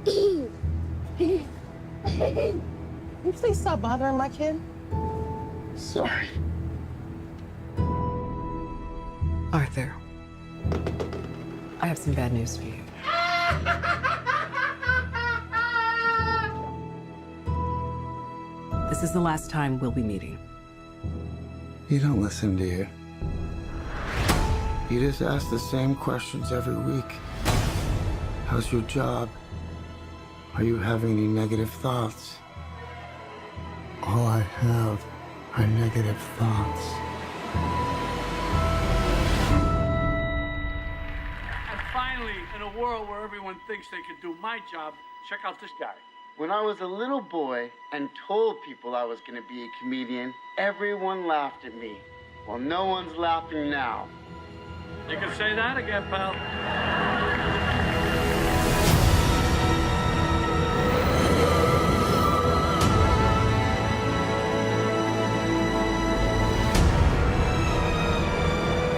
Can you please stop bothering my kid? Sorry. Arthur, I have some bad news for you. This is the last time we'll be meeting. You don't listen, do you? You just ask the same questions every week. How's your job? Are you having any negative thoughts? All I have are negative thoughts. And finally, in a world where everyone thinks they could do my job, check out this guy. When I was a little boy and told people I was going to be a comedian, everyone laughed at me. Well, no one's laughing now. You can say that again, pal.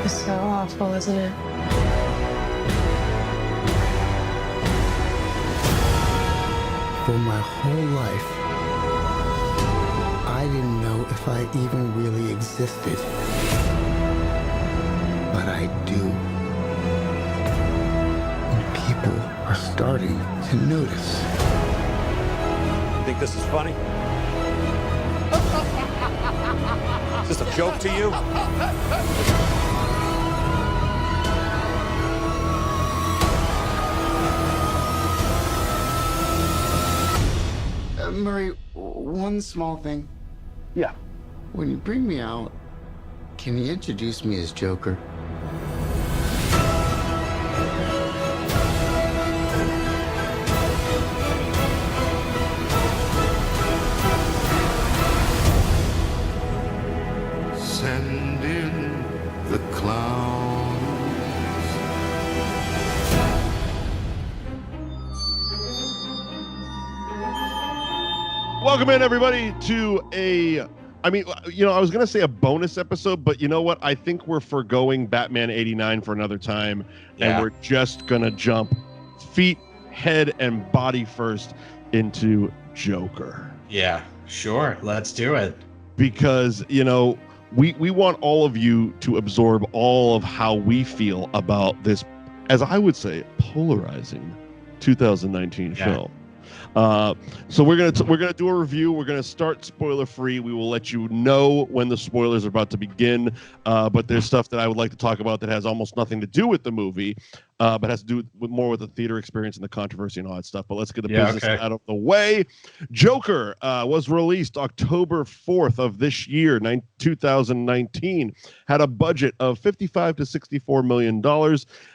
It's so awful, isn't it? For my whole life, I didn't know if I even really existed. But I do. And people are starting to notice. You think this is funny? Is this a joke to you? Murray, one small thing. Yeah. When you bring me out, can you introduce me as Joker? Send in the clowns. Welcome in, everybody, to I was going to say a bonus episode, but you know what? I think we're forgoing Batman 89 for another time, and we're just going to jump feet, head, and body first into Joker. Yeah, sure. Let's do it. Because, we want all of you to absorb all of how we feel about this, as I would say, polarizing 2019 film. So we're gonna do a review. We're gonna start spoiler free. We will let you know when the spoilers are about to begin. But there's stuff that I would like to talk about that has almost nothing to do with the movie, but has to do more with the theater experience and the controversy and all that stuff. But let's get the business out of the way. Joker was released October 4th of this year, 2019. Had a budget of $55 to $64 million.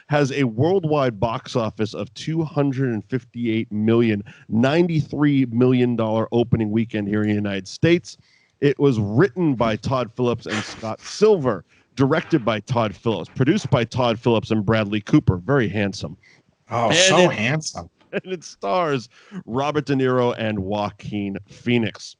Has a worldwide box office of $258 million, $93 million opening weekend here in the United States. It was written by Todd Phillips and Scott Silver, directed by Todd Phillips, produced by Todd Phillips and Bradley Cooper. Very handsome. Oh, so handsome. And it stars Robert De Niro and Joaquin Phoenix.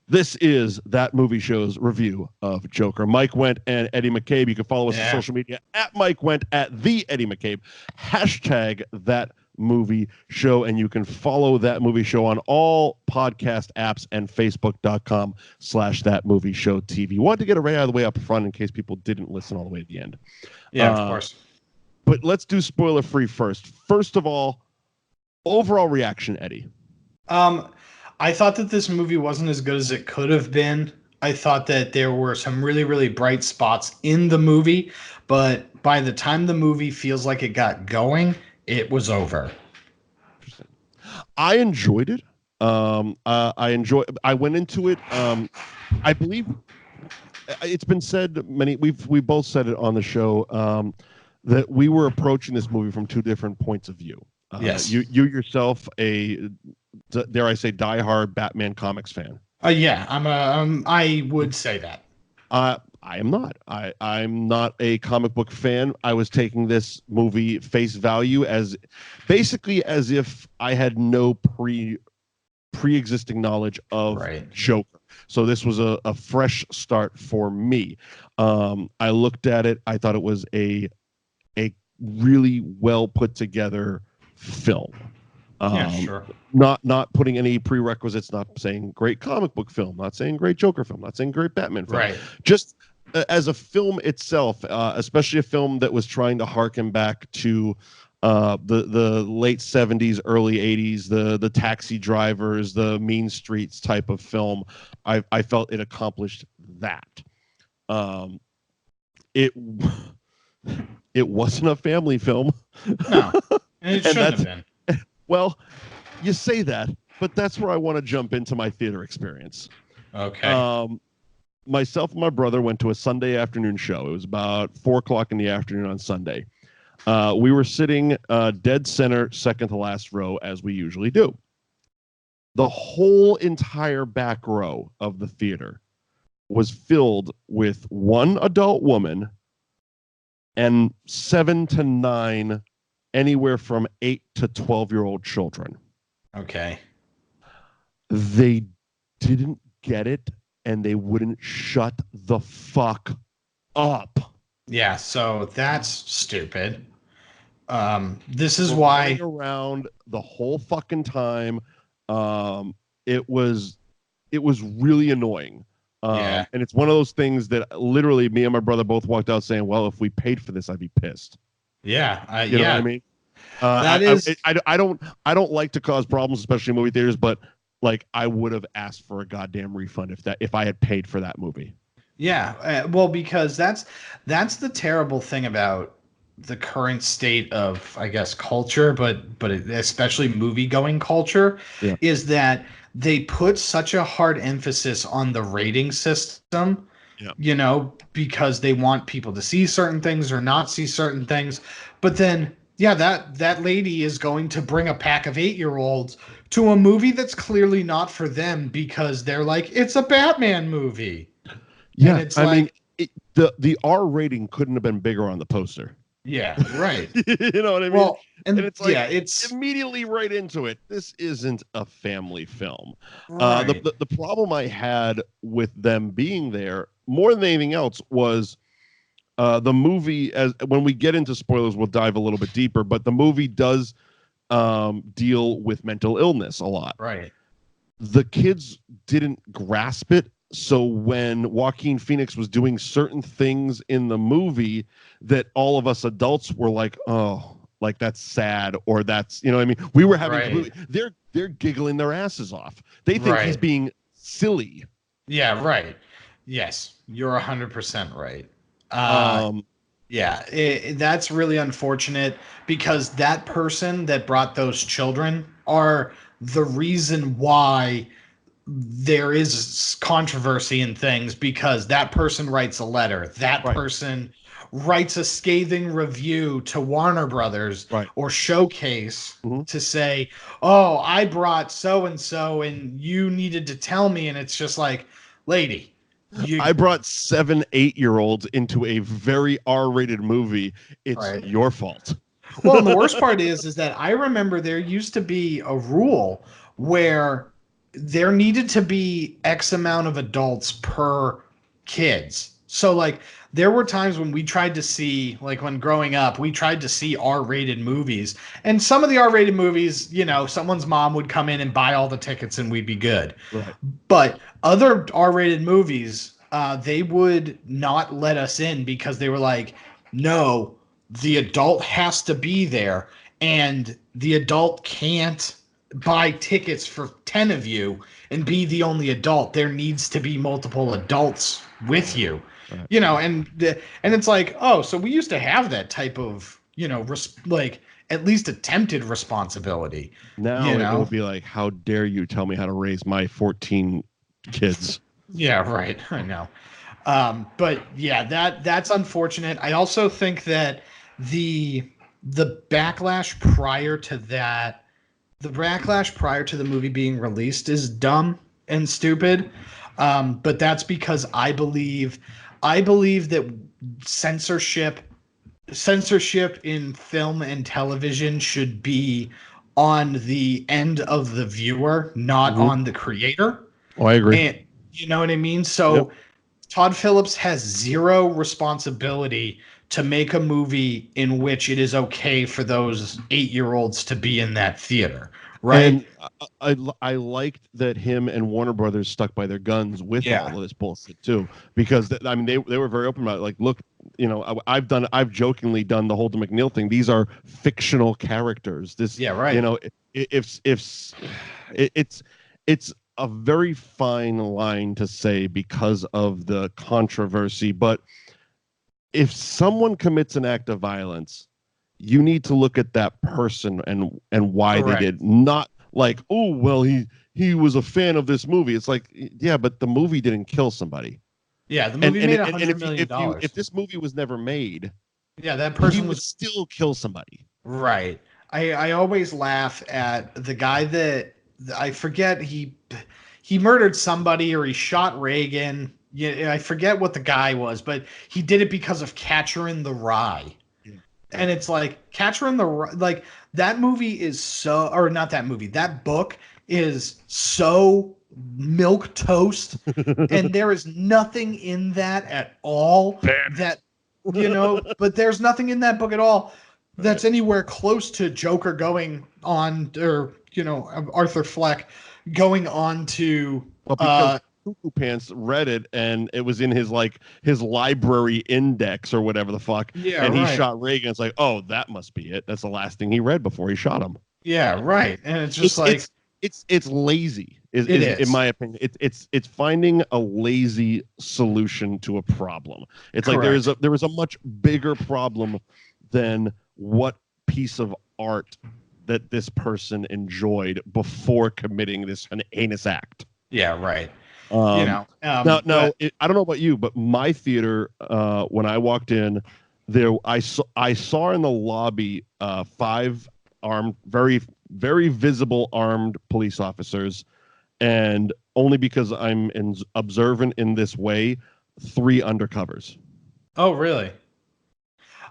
This is That Movie Show's review of Joker. Mike Wendt and Eddie McCabe. You can follow us on social media at Mike Wendt, at the Eddie McCabe, hashtag That Movie Show, and you can follow That Movie Show on all podcast apps and Facebook.com/That Movie Show TV. Wanted to get it right out of the way up front in case people didn't listen all the way to the end. Yeah, of course. But let's do spoiler free first. First of all, overall reaction, Eddie. I thought that this movie wasn't as good as it could have been. I thought that there were some really, really bright spots in the movie, but by the time the movie feels like it got going, it was over. I enjoyed it. I went into it. I believe it's been said we both said it on the show that we were approaching this movie from two different points of view. Yes. You yourself, dare I say, diehard Batman comics fan. Yeah, I would say that. I am not. I'm not a comic book fan. I was taking this movie face value as basically as if I had no pre-existing knowledge of Joker. So this was a fresh start for me. I looked at it. I thought it was a really well put together film. Yeah, sure. Not putting any prerequisites, not saying great comic book film, not saying great Joker film, not saying great Batman film. Right. Just as a film itself, especially a film that was trying to harken back to the late 70s, early 80s, the Taxi Drivers, the Mean Streets type of film. I felt it accomplished that. It wasn't a family film. No, and it shouldn't have been. Well, you say that, but that's where I want to jump into my theater experience. Okay. Myself and my brother went to a Sunday afternoon show. It was about 4:00 in the afternoon on Sunday. We were sitting dead center, second to last row, as we usually do. The whole entire back row of the theater was filled with one adult woman and 7 to 9, anywhere from 8 to 12-year-old children. Okay. They didn't get it, and they wouldn't shut the fuck up. Yeah, so that's stupid. This is why around the whole fucking time. It was really annoying. Yeah. And it's one of those things that literally me and my brother both walked out saying, well, if we paid for this, I'd be pissed. Yeah. You know what I mean? I don't like to cause problems, especially in movie theaters, but like I would have asked for a goddamn refund if I had paid for that movie. Yeah. Well, because that's the terrible thing about the current state of, I guess, culture, but especially movie going culture, is that they put such a hard emphasis on the rating system, because they want people to see certain things or not see certain things. But then, that lady is going to bring a pack of 8-year-olds to a movie that's clearly not for them because they're like, it's a Batman movie. Yeah. And it's the R rating couldn't have been bigger on the poster. Yeah, right. You know what I mean? Well, and it's like, it's immediately right into it. This isn't a family film. Right. The problem I had with them being there more than anything else was the movie. As when we get into spoilers, we'll dive a little bit deeper. But the movie does deal with mental illness a lot. Right. The kids didn't grasp it. So when Joaquin Phoenix was doing certain things in the movie that all of us adults were like, oh, like that's sad, or that's, you know what I mean? We were having, they're giggling their asses off. They think he's being silly. Yeah, right. Yes, you're 100% right. That's really unfortunate because that person that brought those children are the reason why there is controversy in things, because that person writes a letter, that person writes a scathing review to Warner Brothers or Showcase to say, oh, I brought so-and-so and you needed to tell me. And it's just like, lady, I brought 7 8-year-olds into a very R-rated movie. It's your fault. Well, and the worst part is that I remember there used to be a rule where there needed to be X amount of adults per kids. So like there were times when we tried to see, like when growing up, we tried to see R-rated movies, and some of the R-rated movies, someone's mom would come in and buy all the tickets and we'd be good. Right. But other R-rated movies, they would not let us in because they were like, no, the adult has to be there and the adult can't buy tickets for 10 of you and be the only adult. There needs to be multiple adults with you, and it's like, oh, so we used to have that type of, like at least attempted responsibility. Now it would be like, how dare you tell me how to raise my 14 kids? Yeah, right. I know. But yeah, that's unfortunate. I also think that the backlash prior to that, the backlash prior to the movie being released is dumb and stupid. But that's because I believe that censorship in film and television should be on the end of the viewer, not on the creator. Oh, I agree. And, you know what I mean? So Todd Phillips has zero responsibility to make a movie in which it is okay for those 8-year-olds to be in that theater, Right. And I liked that him and Warner Brothers stuck by their guns with all of this bullshit too, because I mean they were very open about it. Like, look, you know, I've jokingly done the Holden McNeil thing. These are fictional characters. This, right. You know, if it's a very fine line to say because of the controversy, but if someone commits an act of violence, you need to look at that person and why Correct. they did, not like, oh, well, he was a fan of this movie. It's like, yeah, but the movie didn't kill somebody. Yeah, the movie made $100 million. If this movie was never made, yeah, that person would still kill somebody. Right. I always laugh at the guy that I forget he murdered somebody or he shot Reagan. Yeah, I forget what the guy was, but he did it because of Catcher in the Rye. And it's like Catcher in the Rye, like that movie is so, or not that movie, that book is so milk toast, and there is nothing in that at all that, you know, but there's nothing in that book at all that's anywhere close to Joker going on, or, you know, Arthur Fleck going on to, Cuckoo Pants read it, and it was in his library index or whatever the fuck. Yeah, and he shot Reagan. It's like, oh, that must be it. That's the last thing he read before he shot him. Yeah, right. And it's just it's lazy. It is, in my opinion. It's finding a lazy solution to a problem. It's Correct. Like there is a much bigger problem than what piece of art that this person enjoyed before committing this heinous act. Yeah, right. You know, I don't know about you, but my theater, when I walked in, I saw in the lobby 5 armed, very, very visible armed police officers, and only because I'm observant in this way, 3 undercovers. Oh, really?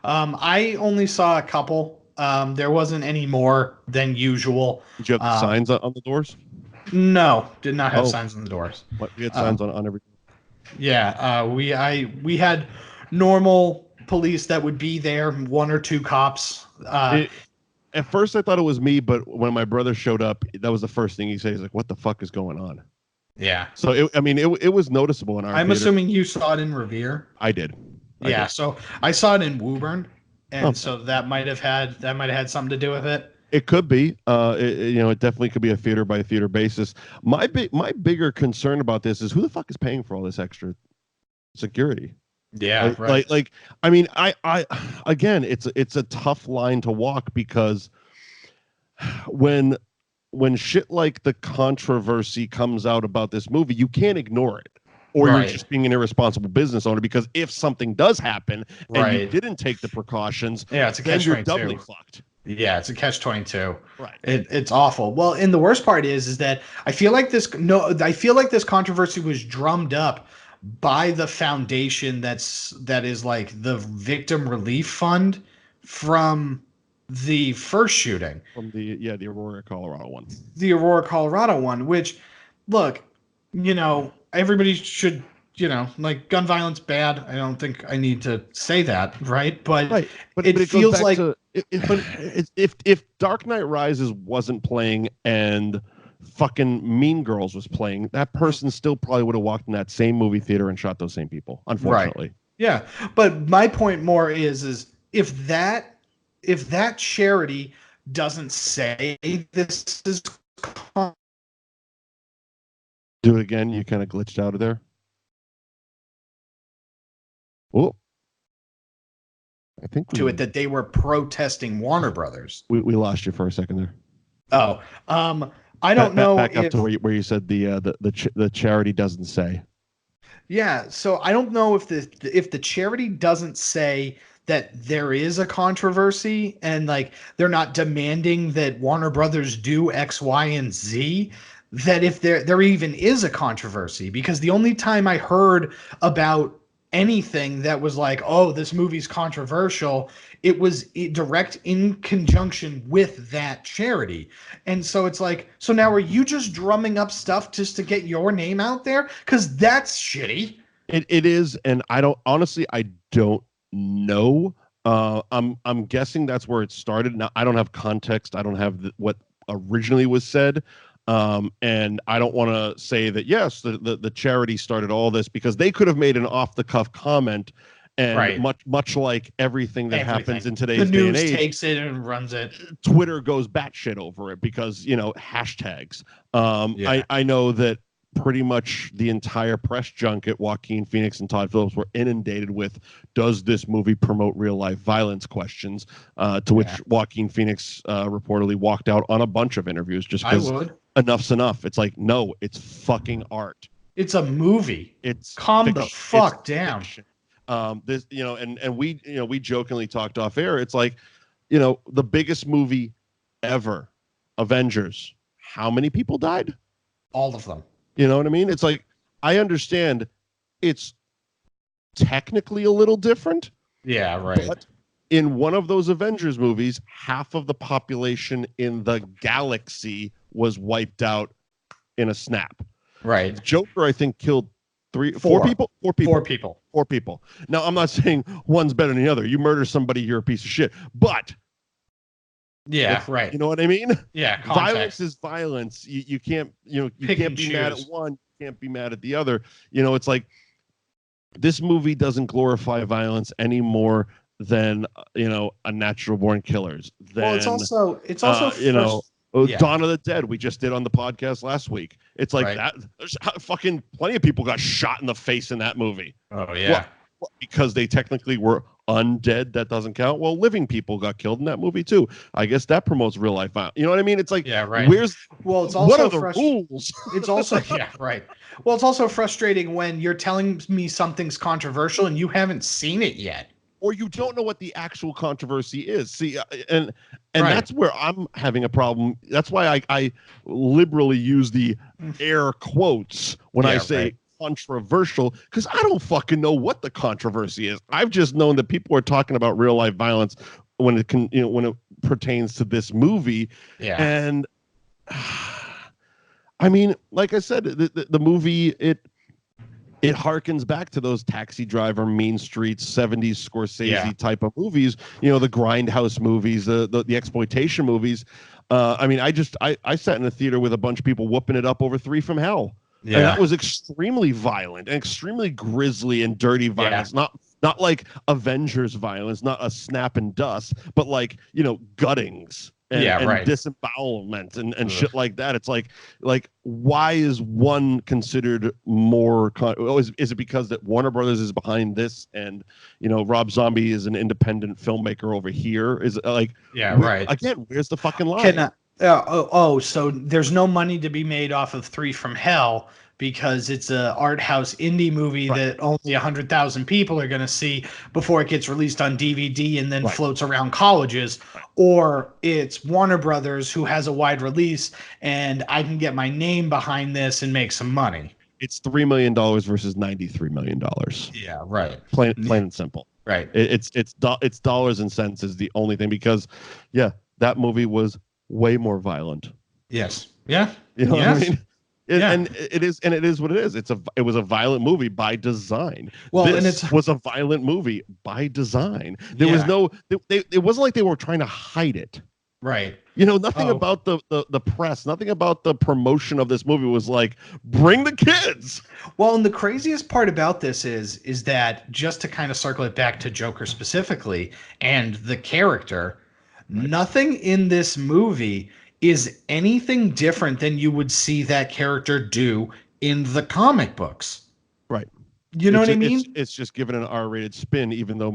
I only saw a couple. There wasn't any more than usual. Did you have the signs on the doors? No, did not have signs on the doors. What, we had signs on everything. Yeah, we had normal police that would be there, 1 or 2 cops. At first I thought it was me, but when my brother showed up, that was the first thing he said. He's like, "What the fuck is going on?" Yeah. So it was noticeable in our I'm theater. assuming you saw it in Revere. I did. Yeah, so I saw it in Woburn, and so that might have had something to do with it. It could be. It definitely could be a theater by theater basis. My bigger concern about this is who the fuck is paying for all this extra security? Yeah, right. I mean, I again, it's a tough line to walk, because when shit like the controversy comes out about this movie, you can't ignore it, or you're just being an irresponsible business owner. Because if something does happen and you didn't take the precautions, it's a then catch-22. you're doubly fucked. Yeah, it's a catch-22. Right. It's awful. Well, and the worst part is that I feel like this controversy was drummed up by the foundation that is like the Victim Relief Fund from the first shooting. From the Aurora, Colorado one. The Aurora, Colorado one, which, look, you know, everybody should, you know, like, gun violence bad. I don't think I need to say that, right? But it feels like if Dark Knight Rises wasn't playing and fucking Mean Girls was playing, that person still probably would have walked in that same movie theater and shot those same people, unfortunately. Right. Yeah, but my point more is if that charity doesn't say this is, do it again. You kind of glitched out of there. Oh, I think to it that they were protesting Warner Brothers. We lost you for a second there. Oh, I don't know. Back up to where you said the charity doesn't say. Yeah, so I don't know if the charity doesn't say that there is a controversy, and like they're not demanding that Warner Brothers do X, Y, and Z, that if there even is a controversy, because the only time I heard about anything that was like, oh, this movie's controversial, it was direct in conjunction with that charity. And so it's like, so now are you just drumming up stuff just to get your name out there? Because that's shitty. It is, and I don't know. I'm guessing that's where it started. Now I don't have context. I don't have what originally was said. And I don't want to say that, yes, the charity started all this, because they could have made an off the cuff comment. And much like everything that happens in today's day and age, takes it and runs it. Twitter goes batshit over it because, hashtags. I know that pretty much the entire press junket, Joaquin Phoenix and Todd Phillips, were inundated with, does this movie promote real life violence questions, to which Joaquin Phoenix reportedly walked out on a bunch of interviews just because enough's enough. It's like, no, it's fucking art. It's a movie. It's calm the fuck down. Fiction. This, and we jokingly talked off air. It's like, the biggest movie ever, Avengers. How many people died? All of them. You know what I mean? It's like, I understand it's technically a little different. Yeah, right. But in one of those Avengers movies, half of the population in the galaxy was wiped out in a snap. Right. Joker, I think, killed four people. Now, I'm not saying one's better than the other. You murder somebody, you're a piece of shit. But right. You know what I mean? Yeah. Context. Violence is violence. You can't, you can't be mad at one, you can't be mad at the other. It's like, this movie doesn't glorify violence any more than a natural born killers. Well, it's also Dawn of the Dead, we just did on the podcast last week. It's like that. There's fucking plenty of people got shot in the face in that movie. Oh yeah. Well, because they technically were undead. That doesn't count. Well, living people got killed in that movie too. I guess that promotes real life violence. You know what I mean? It's like, it's also what are the rules? It's also Well, it's also frustrating when you're telling me something's controversial and you haven't seen it yet, or you don't know what the actual controversy is. See, and that's where I'm having a problem. That's why I liberally use the air quotes when I say controversial, because I don't fucking know what the controversy is. I've just known that people are talking about real life violence when it pertains to this movie. Yeah. And I mean, like I said, the movie, it harkens back to those Taxi Driver, Mean Streets, 70s Scorsese type of movies, the grindhouse movies, the exploitation movies. I mean, I sat in a theater with a bunch of people whooping it up over Three from Hell. Yeah. And that was extremely violent and extremely grisly and dirty violence. Not like Avengers violence, not a snap and dust, but like, guttings and disembowelment and shit like that. It's like why is one considered more is it because that Warner Brothers is behind this and Rob Zombie is an independent filmmaker over here? Is it like again, where's the fucking line? So there's no money to be made off of Three from Hell because it's a art house indie movie that only 100,000 people are going to see before it gets released on DVD and then floats around colleges, or it's Warner Brothers who has a wide release and I can get my name behind this and make some money. It's $3 million versus $93 million. Yeah, right. Plain and simple. Right. It's dollars and cents is the only thing, because that movie was way more violent. Yes. Yeah. You know what I mean? And it is what it is. It was a violent movie by design. Well, this was a violent movie by design. There was no it wasn't like they were trying to hide it. Right. Nothing about the press, nothing about the promotion of this movie was like, bring the kids. Well, and the craziest part about this is that, just to kind of circle it back to Joker specifically and the character, nothing in this movie is anything different than you would see that character do in the comic books. Right. You know what I mean? It's just given an R-rated spin, even though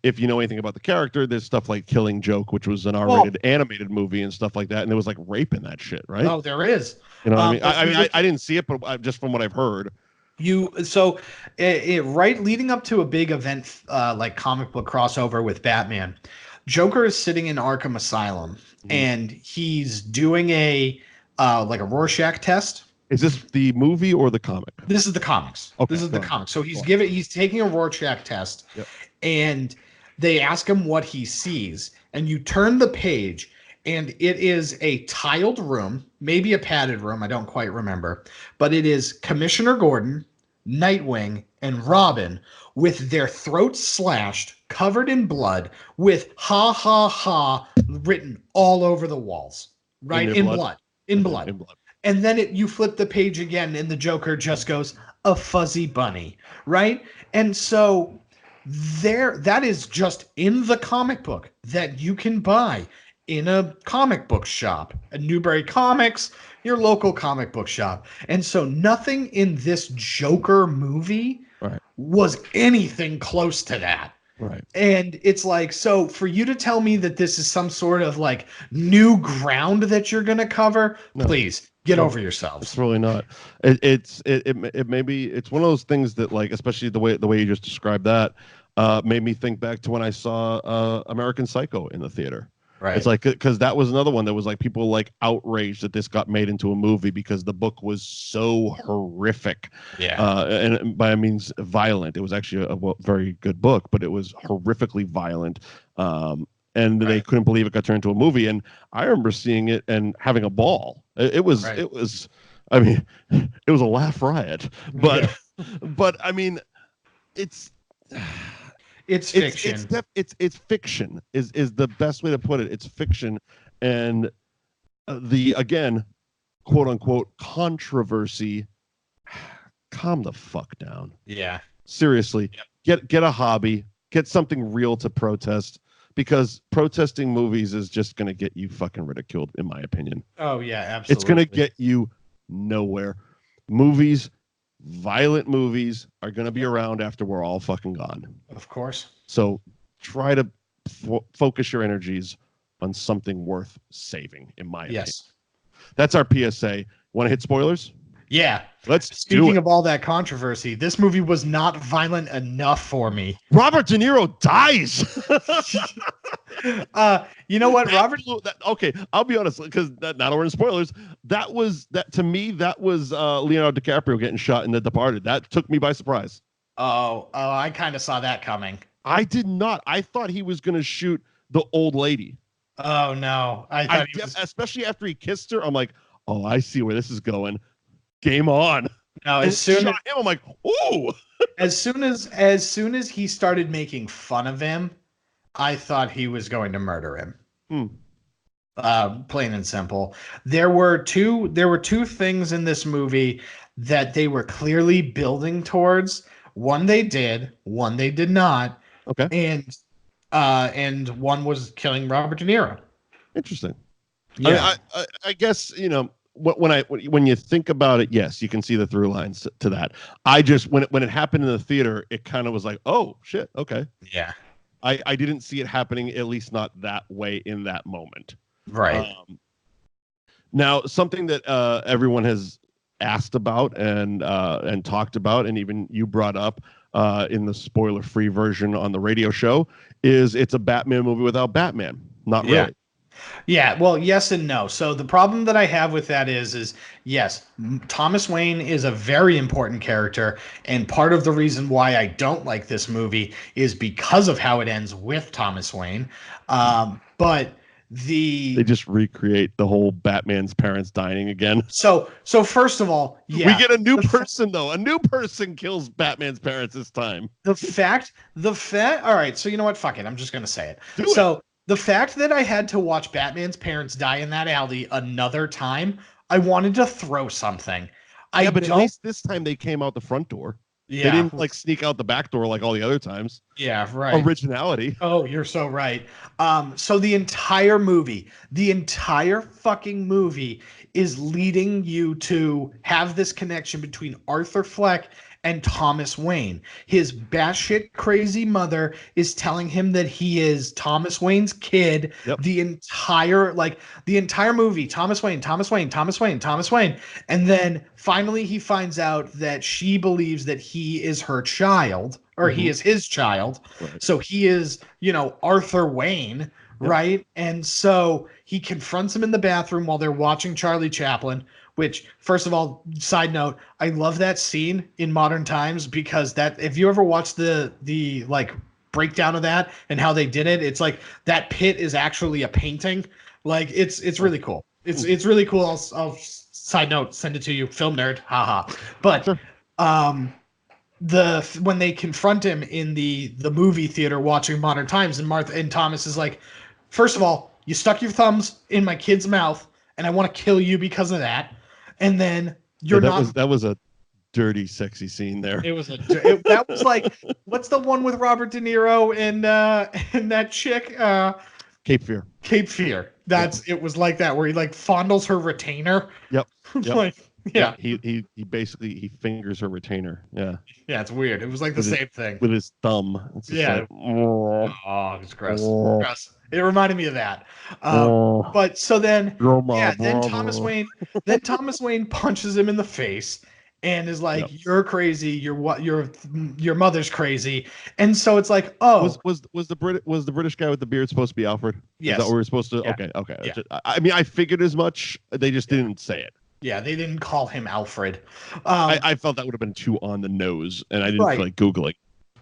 if you know anything about the character, there's stuff like Killing Joke, which was an R-rated animated movie and stuff like that, and there was like rape in that shit, right? Oh, there is. You know what I mean? I didn't see it, but just from what I've heard. Leading up to a big event like comic book crossover with Batman, Joker is sitting in Arkham Asylum and he's doing a Rorschach test. Is this the movie or the comic? This is the comics. Okay, this is the comic. So he's taking a Rorschach test, and they ask him what he sees, and you turn the page and it is a tiled room, maybe a padded room, I don't quite remember, but it is Commissioner Gordon, Nightwing, and Robin with their throats slashed, covered in blood with ha ha ha written all over the walls, right? In blood. In blood. And then you flip the page again and the Joker just goes, a fuzzy bunny, right? And so that is just in the comic book that you can buy in a comic book shop, a Newbury Comics, your local comic book shop. And so nothing in this Joker movie was anything close to that. Right. And it's like, so for you to tell me that this is some sort of like new ground that you're going to cover, please get over yourselves. It's really not. It maybe it's one of those things that, like, especially the way you just described that, made me think back to when I saw American Psycho in the theater. Right. It's like, because that was another one that was like people like outraged that this got made into a movie because the book was so horrific. Yeah. And by means violent. It was actually a very good book, but it was horrifically violent. And they couldn't believe it got turned into a movie. And I remember seeing it and having a ball. It was, I mean, it was a laugh riot. But, but I mean, it's fiction. It's fiction is the best way to put it. It's fiction, and the, again, quote unquote controversy. Calm the fuck down. Yeah. Seriously, get a hobby, get something real to protest, because protesting movies is just going to get you fucking ridiculed, in my opinion. Oh yeah, absolutely. It's going to get you nowhere. Movies, violent movies, are going to be around after we're all fucking gone. Of course. So try to focus your energies on something worth saving, in my opinion. That's our PSA. Want to hit spoilers? Yeah. Let's do it. Speaking of all that controversy, this movie was not violent enough for me. Robert De Niro dies. You know what, Robert? Okay, I'll be honest, because now that we're in spoilers, to me, that was Leonardo DiCaprio getting shot in The Departed. That took me by surprise. Oh, I kind of saw that coming. I did not. I thought he was going to shoot the old lady. Oh no! Especially after he kissed her, I'm like, oh, I see where this is going. Game on. No, as soon as I'm like, ooh. as soon as he started making fun of him, I thought he was going to murder him. Plain and simple. There were two things in this movie that they were clearly building towards. One they did, one they did not. Okay. And one was killing Robert De Niro. Interesting. Yeah. I guess, you know, when you think about it, yes, you can see the through lines to that. I just, when it happened in the theater, it kind of was like, oh shit, okay. Yeah. I didn't see it happening, at least not that way in that moment. Right. Now, something that everyone has asked about and talked about, and even you brought up in the spoiler-free version on the radio show, is it's a Batman movie without Batman. Not really. Yeah, well, yes and no. So the problem that I have with that is yes, Thomas Wayne is a very important character, and part of the reason why I don't like this movie is because of how it ends with Thomas Wayne. But they just recreate the whole Batman's parents dying again. So first of all, yeah, we get a new person though. A new person kills Batman's parents this time. The fact. All right, so you know what? Fuck it. I'm just gonna say it. The fact that I had to watch Batman's parents die in that alley another time, I wanted to throw something. But at least this time they came out the front door. Yeah. They didn't like sneak out the back door like all the other times. Yeah, right. Originality. Oh, you're so right. So the entire fucking movie is leading you to have this connection between Arthur Fleck and Thomas Wayne. His batshit crazy mother is telling him that he is Thomas Wayne's kid. Yep. The entire movie, Thomas Wayne. And then finally he finds out that she believes that he is her child, or he is his child. Right. So he is, Arthur Wayne, right? And so he confronts him in the bathroom while they're watching Charlie Chaplin. Which, first of all, side note, I love that scene in modern times, because that, if you ever watch the like breakdown of that and how they did it, it's like that pit is actually a painting. Like it's really cool. It's really cool. I'll side note, send it to you, film nerd, haha. But when they confront him in the movie theater watching Modern Times, and Martha and Thomas is like, first of all, you stuck your thumbs in my kid's mouth, and I want to kill you because of that. And then that was a dirty, sexy scene there. That was like, what's the one with Robert De Niro and that chick? Cape Fear. Cape Fear. It was like that, where he like fondles her retainer. Yep. Like, yeah. He basically he fingers her retainer. Yeah. Yeah, it's weird. It was like the same thing with his thumb. It's just yeah. like, oh, it's gross. Gross. It reminded me of that. But so then, then Thomas Wayne punches him in the face and is like, "You're crazy. Your mother's crazy." And so it's like, oh, was the British guy with the beard supposed to be Alfred? Yes. Is that what we were supposed to? Yeah. Okay. Yeah. I mean, I figured as much. They just didn't say it. Yeah, they didn't call him Alfred. I felt that would have been too on the nose, and I didn't feel like Googling.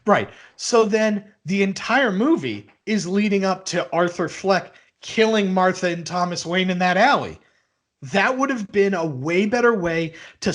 Right. So then the entire movie is leading up to Arthur Fleck killing Martha and Thomas Wayne in that alley. That would have been a way better way to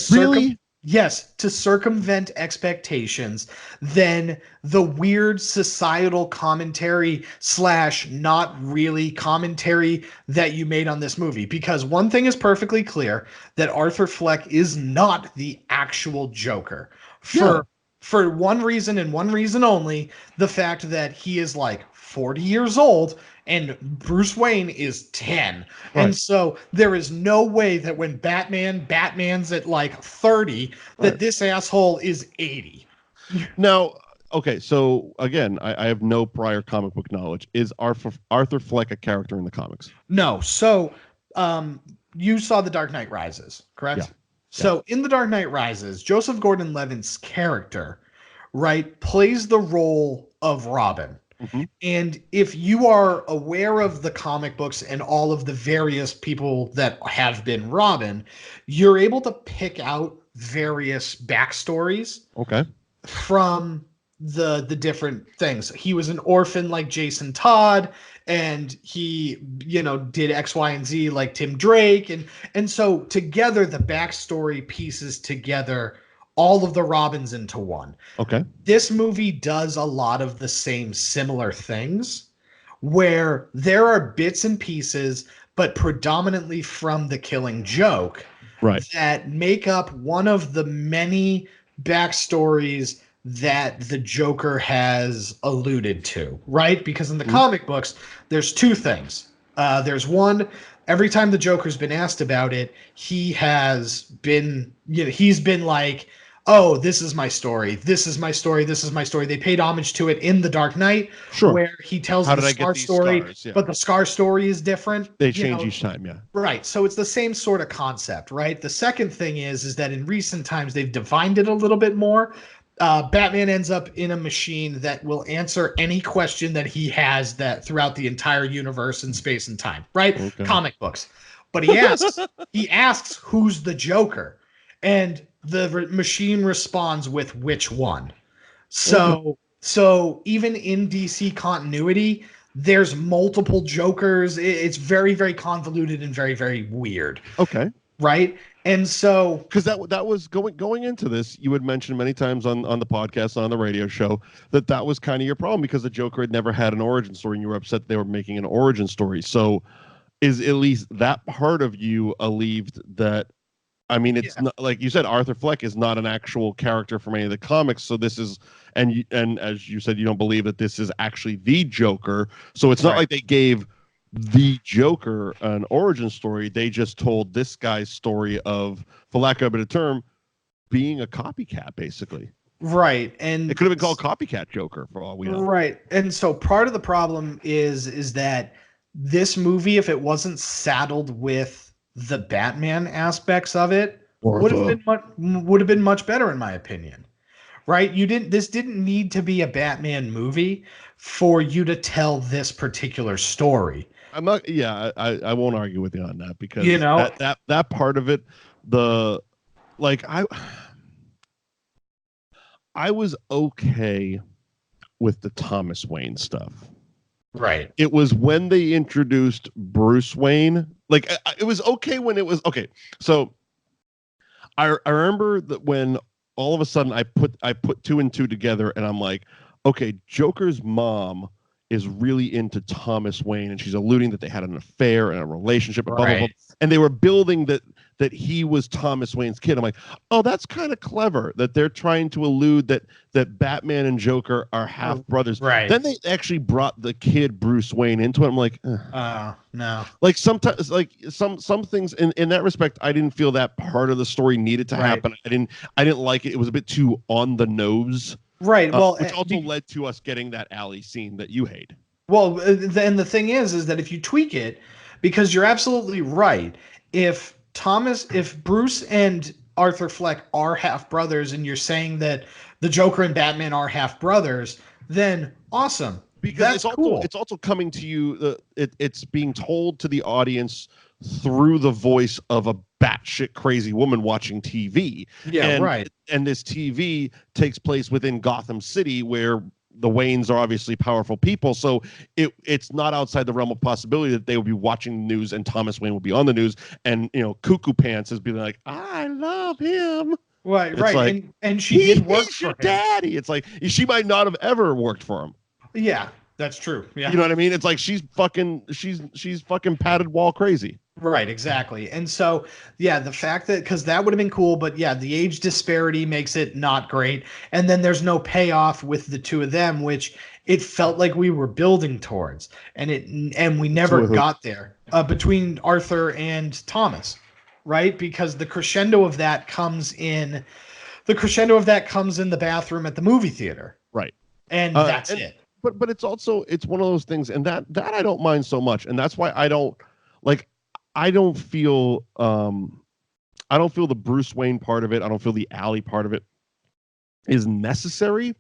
circumvent expectations than the weird societal commentary / not really commentary that you made on this movie. Because one thing is perfectly clear, that Arthur Fleck is not the actual Joker. For one reason and one reason only, the fact that he is like 40 years old and Bruce Wayne is 10. Right. And so there is no way that when Batman's at like 30, that this asshole is 80. Now, okay, so again, I have no prior comic book knowledge. Is Arthur Fleck a character in the comics? No. So you saw The Dark Knight Rises, correct? Yeah. So in The Dark Knight Rises, Joseph Gordon-Levitt's character, right, plays the role of Robin. Mm-hmm. And if you are aware of the comic books and all of the various people that have been Robin, you're able to pick out various backstories from the different things. He was an orphan like Jason Todd, and he, did X, Y, and Z like Tim Drake. And so together the backstory pieces together all of the Robins into one. Okay. This movie does a lot of the same similar things, where there are bits and pieces, but predominantly from The Killing Joke, that make up one of the many backstories that the Joker has alluded to, right? Because in the comic books, there's two things. There's one, every time the Joker's been asked about it, he has been, he's been like, oh, this is my story. This is my story. This is my story. They paid homage to it in The Dark Knight, where he tells the Scar story, but the Scar story is different. They change each time, Right. So it's the same sort of concept, right? The second thing is that in recent times, they've defined it a little bit more. Batman ends up in a machine that will answer any question that he has that throughout the entire universe in space and time, right? Okay. Comic books. But he asks, who's the Joker? And the machine responds with which one. So even in DC continuity, there's multiple Jokers. It's very, very convoluted and very, very weird. Okay. Right. And so, because that was going into this, you had mentioned many times on the podcast, on the radio show, that was kind of your problem, because the Joker had never had an origin story and you were upset they were making an origin story. So is at least that part of you alleviated that? I mean, it's not, like you said, Arthur Fleck is not an actual character from any of the comics. So this is, and as you said, you don't believe that this is actually the Joker. So it's not like they gave the Joker an origin story. They just told this guy's story of, for lack of a better term, being a copycat, basically. Right. And it could have been called Copycat Joker for all we know. Right. And so part of the problem is that this movie, if it wasn't saddled with the Batman aspects of it, would have been much better, in my opinion. Right? This didn't need to be a Batman movie for you to tell this particular story. I'm not. Yeah, I won't argue with you on that, because that part of it, I was okay with the Thomas Wayne stuff. Right. It was when they introduced Bruce Wayne, it was okay when it was okay. So I remember that when all of a sudden I put two and two together, and I'm like, okay, Joker's mom is really into Thomas Wayne, and she's alluding that they had an affair and a relationship, and blah, blah, blah. And they were building that he was Thomas Wayne's kid. I'm like, oh, that's kind of clever that they're trying to allude that Batman and Joker are half brothers. Right. Then they actually brought the kid Bruce Wayne into it. I'm like, no. like sometimes, like some things in that respect, I didn't feel that part of the story needed to happen. I didn't like it. It was a bit too on the nose. Right. Well, which also led to us getting that alley scene that you hate. Well, and the thing is that if you tweak it, because you're absolutely right. If Bruce and Arthur Fleck are half brothers, and you're saying that the Joker and Batman are half brothers, then awesome. Because it's also coming to you. It's being told to the audience through the voice of a batshit crazy woman watching TV. Yeah, right. And this TV takes place within Gotham City, where the Waynes are obviously powerful people. So it's not outside the realm of possibility that they will be watching the news and Thomas Wayne will be on the news, and Cuckoo Pants is being like, I love him. Right, it's right. Like, and she did work he's for your him. daddy. It's like she might not have ever worked for him. Yeah, that's true. Yeah. You know what I mean? It's like she's fucking padded wall crazy. Right, exactly. And so, yeah, the fact that, because that would have been cool, but yeah, the age disparity makes it not great. And then there's no payoff with the two of them, which it felt like we were building towards, and we never got there between Arthur and Thomas, right? Because the crescendo of that comes in the bathroom at the movie theater, right? And that's it. But it's one of those things, and that I don't mind so much, and that's why I don't feel the Bruce Wayne part of it. I don't feel the alley part of it is necessary.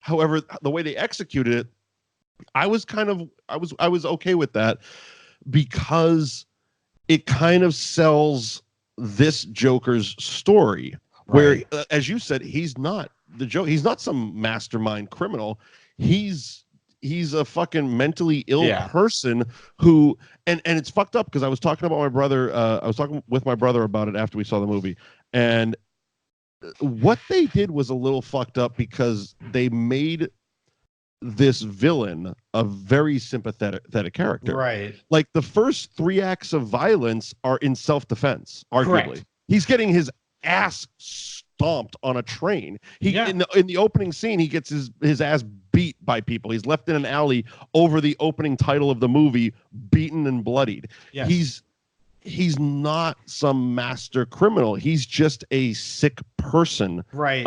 However, the way they executed it, I was okay with that, because it kind of sells this Joker's story, where, as you said, he's not the Joker. He's not some mastermind criminal. He's a fucking mentally ill person who, and it's fucked up, because I was talking about my brother. I was talking with my brother about it after we saw the movie, and what they did was a little fucked up, because they made this villain a very sympathetic character. Right. Like the first 3 acts of violence are in self-defense, arguably. Correct. He's getting his ass stomped on a train. In the opening scene, he gets his ass beat by people. He's left in an alley over the opening title of the movie, beaten and bloodied. Yes. He's not some master criminal. He's just a sick person. Right.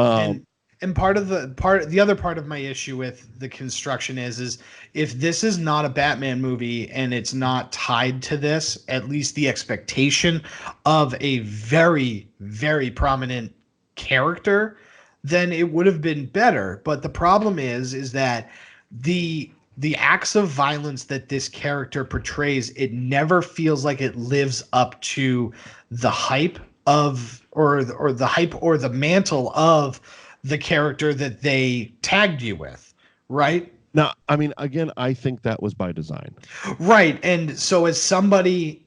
And the other part of my issue with the construction is if this is not a Batman movie and it's not tied to this, at least the expectation of a very, very prominent character, then it would have been better. But the problem is that the acts of violence that this character portrays, it never feels like it lives up to the hype of or the mantle of the character that they tagged you with, right? Now, I mean, again, I think that was by design. Right. And so as somebody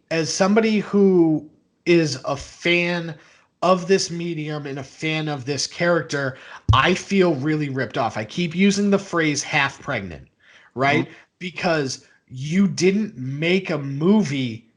who is a fan of this medium and a fan of this character, I feel really ripped off. I keep using the phrase half pregnant, right? Mm-hmm. Because you didn't make a movie.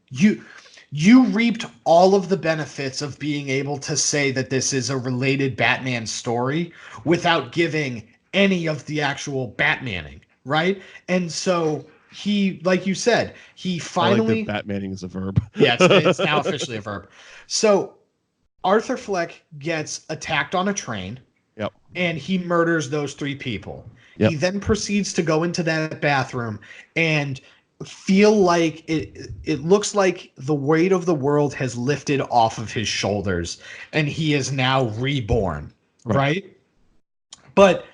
You reaped all of the benefits of being able to say that this is a related Batman story without giving any of the actual Batmaning, right? And so he, like you said, he finally... I like that Batmaning is a verb. Yeah, it's now officially a verb. So Arthur Fleck gets attacked on a train. Yep. And he murders those 3 people. Yep. He then proceeds to go into that bathroom and feel like it looks like the weight of the world has lifted off of his shoulders and he is now reborn, right? But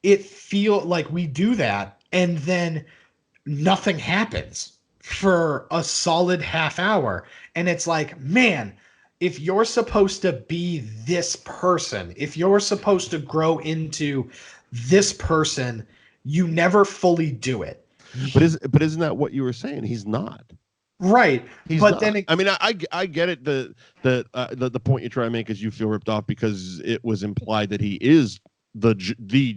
it feel like we do that and then nothing happens for a solid half hour, and it's like, man, if you're supposed to be this person, if you're supposed to grow into this person, you never fully do it. But isn't that what you were saying? He's not. Right. He's but not. then it, I mean, I get it. The point you're trying to make is you feel ripped off because it was implied that he is the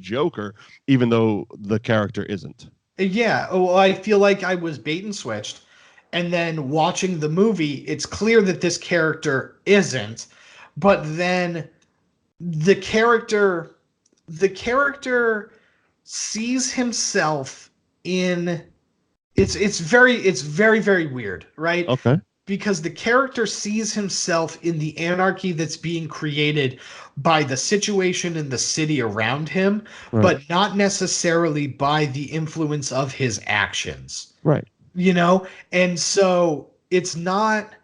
Joker, even though the character isn't. yeah, well, I feel like I was bait and switched. And then watching the movie, it's clear that this character isn't. But then the character sees himself in it's very very weird, right? Okay. Because the character sees himself in the anarchy that's being created by the situation in the city around him, Right. but not necessarily by the influence of his actions. Right. You know? And so it's not.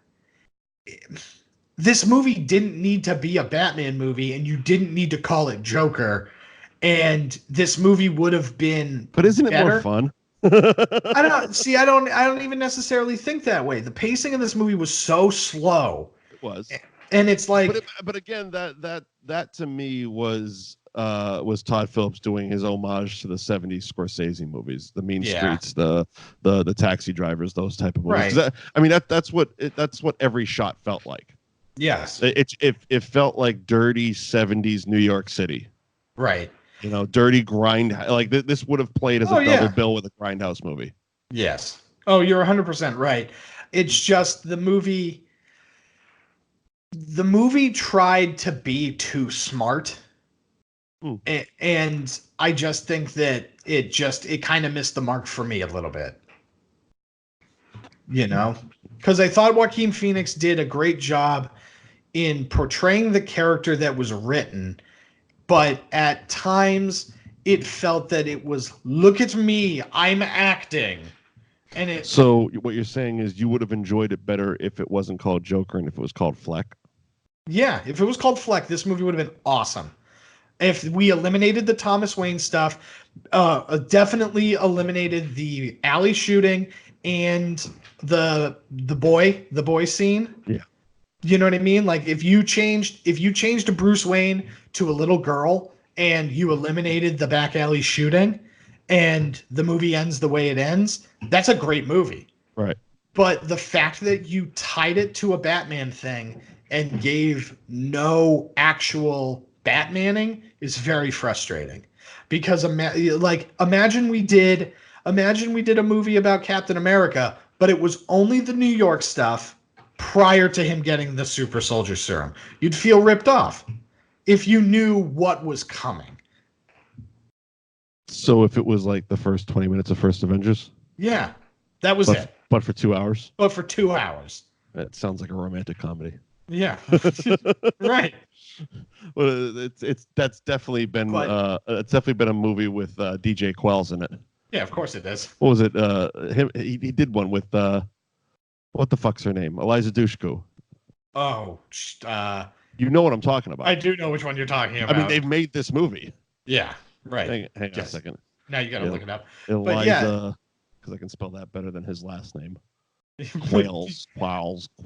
This movie didn't need to be a Batman movie, and you didn't need to call it Joker. And this movie would have been But isn't it better. more fun? I don't see. I don't even necessarily think that way. The pacing of this movie was so slow. It was. And it's like, but again, that to me was Todd Phillips doing his homage to the '70s Scorsese movies, the Mean Streets, the Taxi Drivers, those type of movies. Right. That's what every shot felt like. yes, It felt like dirty '70s New York City. right. You know, dirty grind. Like this would have played as a double bill with a Grindhouse movie. Yes. Oh, you're 100% right. It's just the movie. The movie tried to be too smart. And I just think that it kind of missed the mark for me a little bit. You know? Because I thought Joaquin Phoenix did a great job in portraying the character that was written, but at times it felt that it was, look at me, I'm acting. And it. So what you're saying is you would have enjoyed it better if it wasn't called Joker and if it was called Fleck? Yeah, if it was called Fleck, this movie would have been awesome. If we eliminated the Thomas Wayne stuff, definitely eliminated the alley shooting and the boy scene. Yeah. You know what I mean? Like if you changed a Bruce Wayne to a little girl and you eliminated the back alley shooting and the movie ends the way it ends, that's a great movie. Right. But the fact that you tied it to a Batman thing and gave no actual Batmaning is very frustrating. Because imagine we did a movie about Captain America, but it was only the New York stuff prior to him getting the super soldier serum. You'd feel ripped off if you knew what was coming. So if it was like the first 20 minutes of First Avengers? Yeah, that was it. But for 2 hours? But for 2 hours. That sounds like a romantic comedy. Yeah. Right. Well, that's definitely been it's definitely been a movie with DJ Quells in it. Yeah, of course it is. What was it? He did one with what the fuck's her name? Eliza Dushku. Oh, you know what I'm talking about. I do know which one you're talking about. I mean, they've made this movie. Yeah, right. Hang on a second. Now you gotta look it up. Eliza, because I can spell that better than his last name. Quails.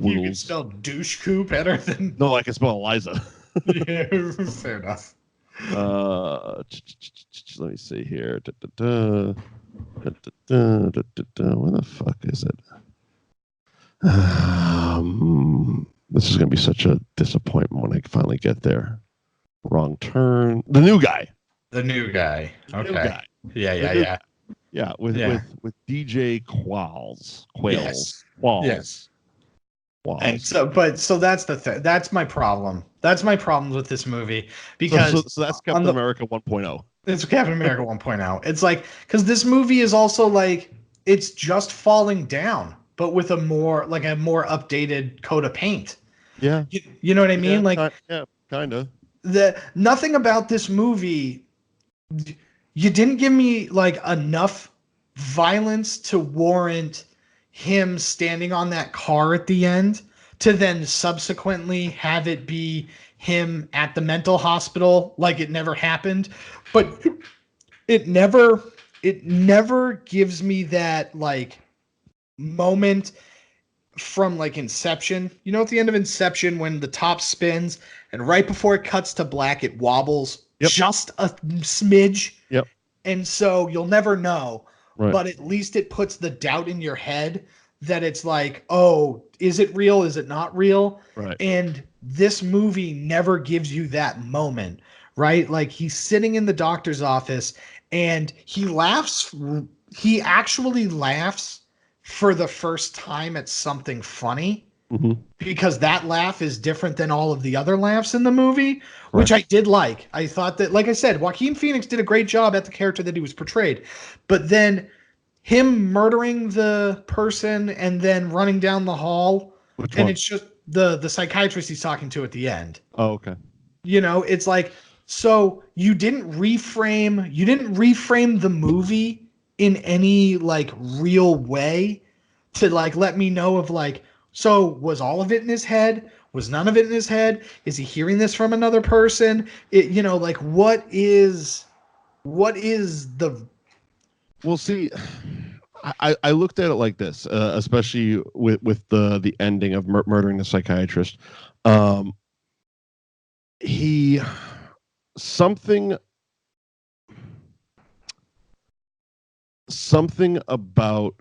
You can spell douche better than. No, I can spell Eliza. Yeah, fair enough. Let me see here. Where the fuck is it? This is going to be such a disappointment when I finally get there. Wrong turn. The new guy. The new guy. Okay. New guy. Yeah. Yeah, with DJ Qualls. Yes. Qualls. Yes. Qualls. And so that's the thing. That's my problem. That's my problem with this movie because so that's Captain America 1.0. It's Captain America 1.0. It's like because this movie is also like it's just falling down, but with a more updated coat of paint. Yeah. You know what I mean? Kind of. Nothing about this movie. You didn't give me like enough violence to warrant him standing on that car at the end to then subsequently have it be him at the mental hospital like it never happened. But it never gives me that like moment from like Inception. You know, at the end of Inception when the top spins and right before it cuts to black, it wobbles just a smidge. Yep. And so you'll never know, right. But at least it puts the doubt in your head that it's like, oh, is it real? Is it not real? Right. And this movie never gives you that moment, right? Like he's sitting in the doctor's office and he laughs. He actually laughs for the first time at something funny. Mm-hmm. Because that laugh is different than all of the other laughs in the movie, which I did like. I thought that, like I said, Joaquin Phoenix did a great job at the character that he was portrayed. But then him murdering the person and then running down the hall, it's just the psychiatrist he's talking to at the end. Oh, okay. You know, it's like, so you didn't reframe the movie in any like real way to like let me know of like, so was all of it in his head? Was none of it in his head? Is he hearing this from another person? You know, like what is the... Well, see, I looked at it like this, especially with the ending of murdering the psychiatrist. Something about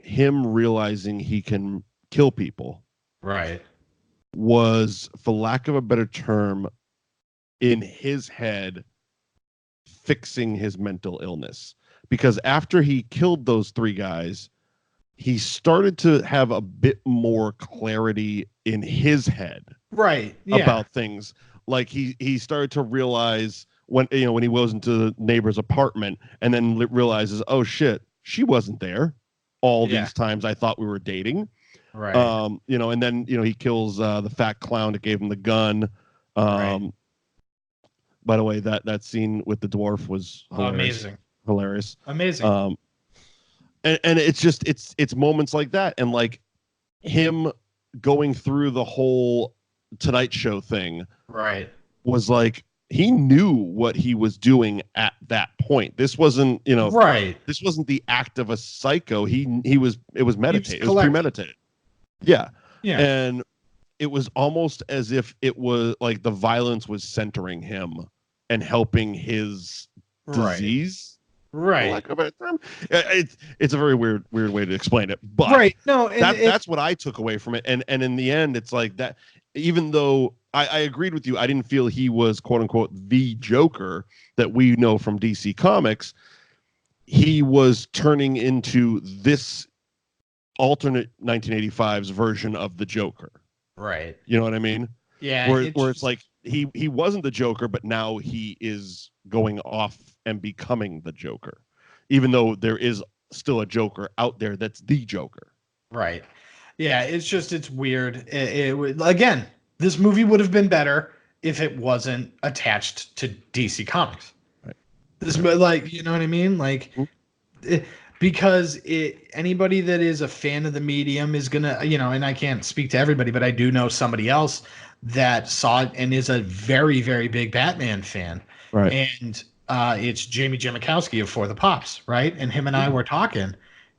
him realizing he can kill people, right, was, for lack of a better term, in his head fixing his mental illness. Because after he killed those three guys, he started to have a bit more clarity in his head, right, yeah, about things. Like he started to realize when he goes into the neighbor's apartment and then realizes, oh shit, she wasn't there all these times I thought we were dating. right, And then he kills the fat clown that gave him the gun. By the way, that scene with the dwarf was hilarious. Amazing. And it's just it's moments like that, and like him going through the whole Tonight Show thing, right, was like he knew what he was doing at that point. This wasn't, right, this wasn't the act of a psycho. It was meditated. It was premeditated. Yeah. And it was almost as if it was like the violence was centering him and helping his disease. Right. Lack of a better term. It's a very weird way to explain it. But right. No, that's what I took away from it. And in the end, it's like that, even though I agreed with you, I didn't feel he was quote unquote the Joker that we know from DC Comics. He was turning into this alternate 1985's version of the Joker. Right. You know what I mean? Yeah. Where it's like he wasn't the Joker, but now he is going off and becoming the Joker, even though there is still a Joker out there that's the Joker. Right. Yeah. It's weird. Again, this movie would have been better if it wasn't attached to DC Comics. Right. This, like, you know what I mean? Like, because anybody that is a fan of the medium is gonna, and I can't speak to everybody, but I do know somebody else that saw it and is a very, very big Batman fan. Right. And it's Jamie Jimikowski of For the Pops, right? And him and I were talking,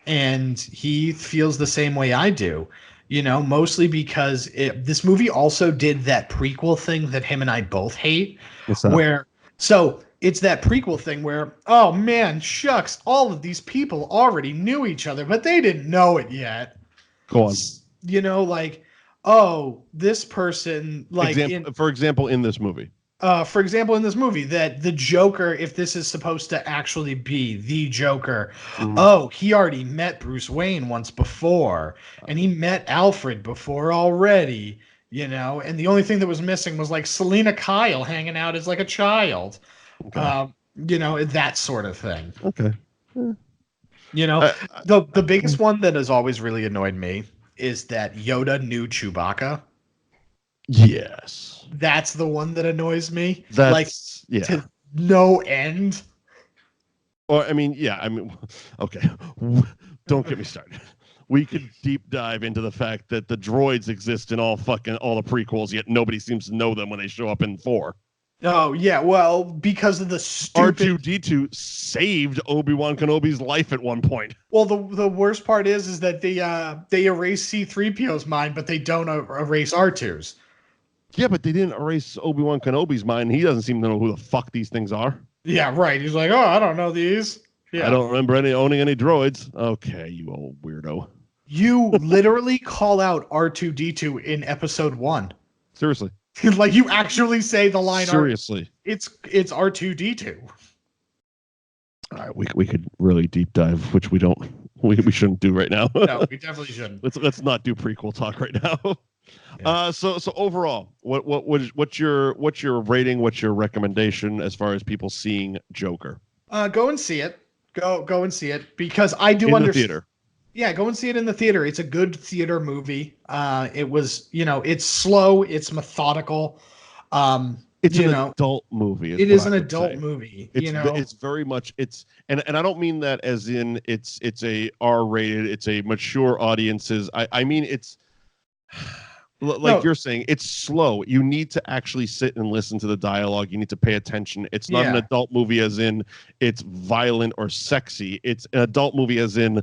and he feels the same way I do, mostly because this movie also did that prequel thing that him and I both hate. What's that? So it's that prequel thing where, oh man, shucks, all of these people already knew each other, but they didn't know it yet. Go on. Like, oh, this person, like, for example, in this movie, that the Joker, if this is supposed to actually be the Joker, he already met Bruce Wayne once before, and he met Alfred before already, and the only thing that was missing was like Selena Kyle hanging out as like a child. Okay. That sort of thing. Okay. The biggest one that has always really annoyed me is that Yoda knew Chewbacca. Yes. That's the one that annoys me. To no end. Or, okay. Don't get me started. We could deep dive into the fact that the droids exist in all the prequels, yet nobody seems to know them when they show up in 4. Oh, yeah, well, because of the stupid... R2-D2 saved Obi-Wan Kenobi's life at one point. Well, the worst part is that they erase C-3PO's mind, but they don't erase R2's. Yeah, but they didn't erase Obi-Wan Kenobi's mind. He doesn't seem to know who the fuck these things are. Yeah, right. He's like, oh, I don't know these. Yeah. I don't remember owning any droids. Okay, you old weirdo. You literally call out R2D2 in episode 1. Seriously. Like you actually say the line. Seriously. It's R2D2. All right, we could really deep dive, which we don't. We shouldn't do right now. No, we definitely shouldn't. Let's not do prequel talk right now. Yeah. So overall, what's your rating? What's your recommendation as far as people seeing Joker? Go and see it. Go and see it because I do In the understand. theater. Yeah, go and see it in the theater. It's a good theater movie. It was, it's slow, it's methodical. It's an adult movie. It is an adult movie. It's very much and I don't mean that as in it's a R-rated. It's a mature audiences. I mean it's like you're saying, it's slow. You need to actually sit and listen to the dialogue. You need to pay attention. It's not an adult movie as in it's violent or sexy. It's an adult movie as in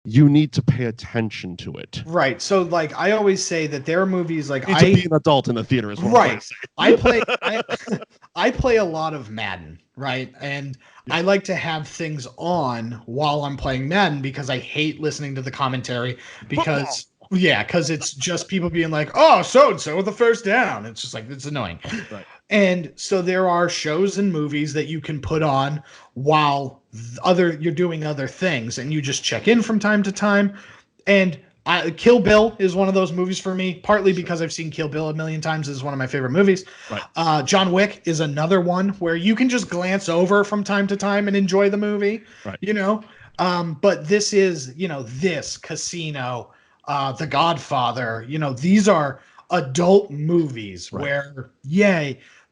you need to pay attention to it. Right. So like I always say that there are movies like you need to be an adult in the theater as well. Right. I play a lot of Madden, right? And I like to have things on while I'm playing Madden because I hate listening to the commentary because it's just people being like, oh, so-and-so with the first down. It's just like, it's annoying. Right. And so there are shows and movies that you can put on while you're doing other things and you just check in from time to time. And Kill Bill is one of those movies for me, partly because I've seen Kill Bill a million times. It's one of my favorite movies. Right. John Wick is another one where you can just glance over from time to time and enjoy the movie, right. But this is, this Casino, The Godfather, these are adult movies where,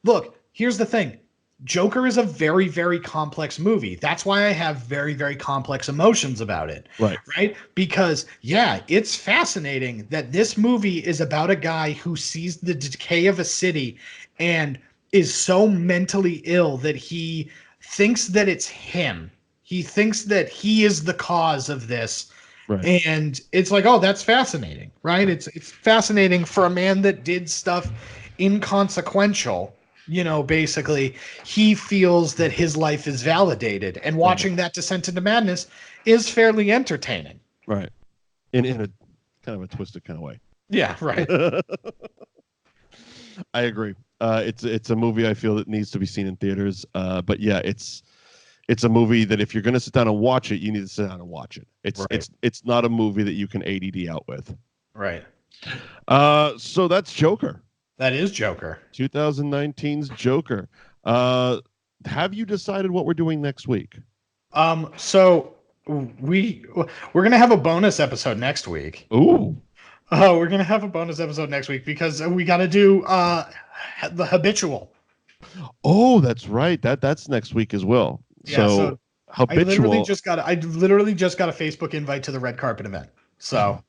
look, here's the thing. Joker is a very, very complex movie. That's why I have very, very complex emotions about it. Right? Because, it's fascinating that this movie is about a guy who sees the decay of a city and is so mentally ill that he thinks that it's him. He thinks that he is the cause of this. Right. And it's like, oh, that's fascinating, right? It's fascinating for a man that did stuff inconsequential. Basically, he feels that his life is validated, and watching that descent into madness is fairly entertaining. Right. In a kind of a twisted kind of way. Yeah, right. I agree. It's a movie I feel that needs to be seen in theaters. But it's a movie that if you're going to sit down and watch it, you need to sit down and watch it. It's not a movie that you can ADD out with. Right. So that's Joker. That is Joker. 2019's Joker. Have you decided what we're doing next week? So we're gonna have a bonus episode next week. Ooh. We're gonna have a bonus episode next week because we got to do the Habitual. Oh, that's right. That's next week as well. Yeah, so Habitual. I literally just got a Facebook invite to the red carpet event. So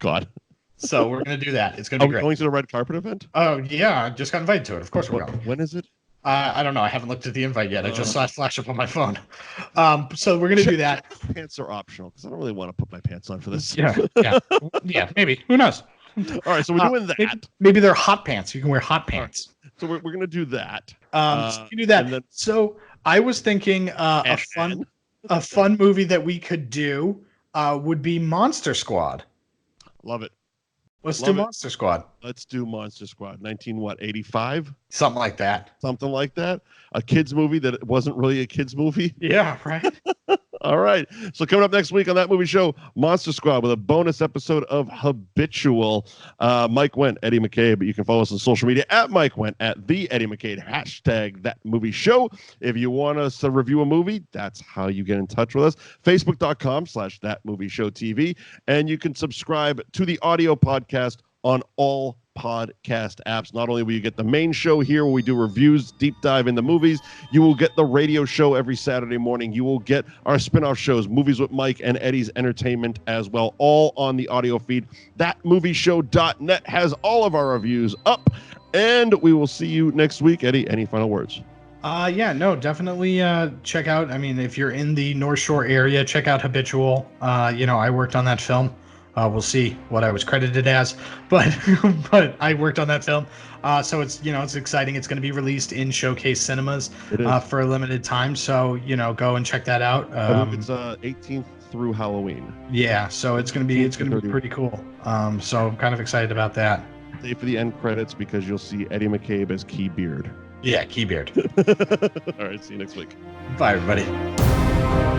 God. So we're gonna do that. It's gonna be great. Going to the red carpet event? Oh yeah, I just got invited to it. Of course we're going. When is it? I don't know. I haven't looked at the invite yet. I just saw it flash up on my phone. So we're gonna do that. Pants are optional because I don't really want to put my pants on for this. Yeah, maybe. Who knows? All right, so we're doing that. Maybe they're hot pants. You can wear hot pants. Right. So we're gonna do that. So you can do that. Then, so I was thinking a fun movie that we could do would be Monster Squad. Love it. Let's do Monster Squad. Let's do Monster Squad. 85? Something like that. Something like that. A kids movie that wasn't really a kids movie. Yeah, right. All right. So coming up next week on That Movie Show, Monster Squad with a bonus episode of Habitual. Mike Wendt, Eddie McCabe. You can follow us on social media at Mike Wendt, at the Eddie McCabe, hashtag That Movie Show. If you want us to review a movie, that's how you get in touch with us. Facebook.com/That Movie Show TV. And you can subscribe to the audio podcast on all podcast apps. Not only will you get the main show here where we do reviews, deep dive into movies, you will get the radio show every Saturday morning. You will get our spin-off shows, Movies with Mike and Eddie's Entertainment as well, all on the audio feed. ThatMovieShow.net has all of our reviews up, and we will see you next week. Eddie, any final words? Definitely check out. I mean, if you're in the North Shore area, check out Habitual. I worked on that film. We'll see what I was credited as, but but I worked on that film. So it's it's exciting. It's going to be released in Showcase Cinemas for a limited time. So go and check that out. I believe it's 18th through Halloween. Yeah, so it's going to be pretty cool. So I'm kind of excited about that. Stay for the end credits because you'll see Eddie McCabe as Key Beard. Yeah, Key Beard. All right, see you next week. Bye, everybody.